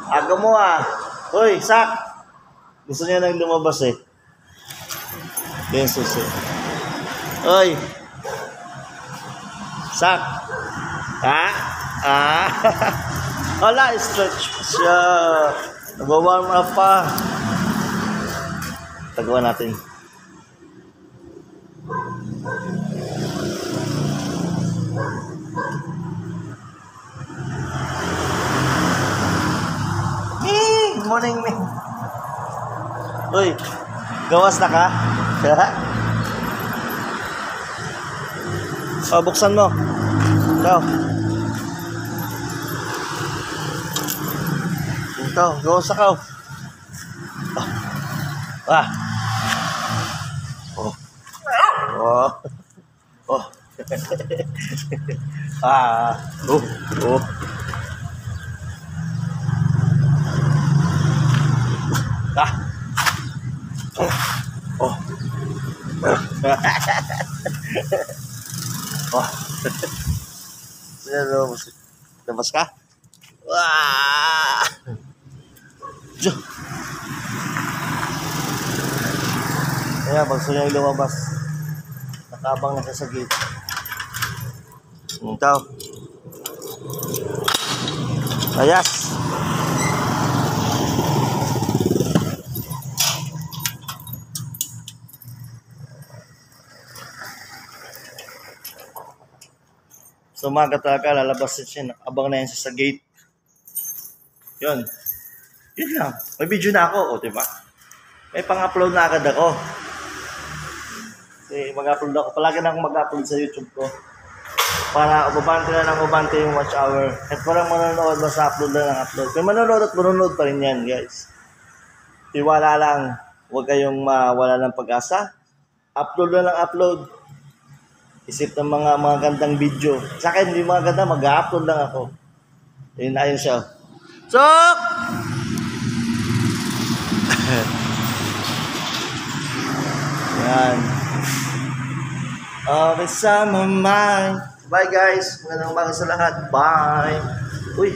Aga mo ah. Hoy, Sak. Gusto niya nang lumabas eh. Yan susi. Hoy. Sak. Ha? Ah. Wala, stretch siya. Nag-warm up pa. Tagawa natin. Good morning, Ming. Uy, gawas na ka? So, buksan mo. Ito. Ito, gawas na ka. Ah. Oh. Oh. Oh. Ah. Oh. Oh. Ah. Oh. Oh. Oh. Labas ka? Wah! Diyo. Kaya pag sunya yung lumabas, nakabang na siya sa gate. Ito. Ayas. So umaga talaga, lalabas siya, nakabang na yan siya sa gate. Yun. Yun lang. May video na ako, o diba? May pang-upload na agad ako. Kasi mag-upload ako. Palagi na akong mag-upload sa YouTube ko. Para ubabante na ng ubante yung watch hour. At walang manonood, basta upload na ng upload. May manonood at manonood pa rin yan, guys. Tiwala lang. Huwag kayong mawala ng pag-asa. Upload na ng upload. Isip ng mga gandang video. Sa akin, hindi mga ganda, mag-upload lang ako. Ayun na yun siya. Sok! Yan. Always on my mind. Bye guys. Magandang umaga sa lahat. Bye. Uy.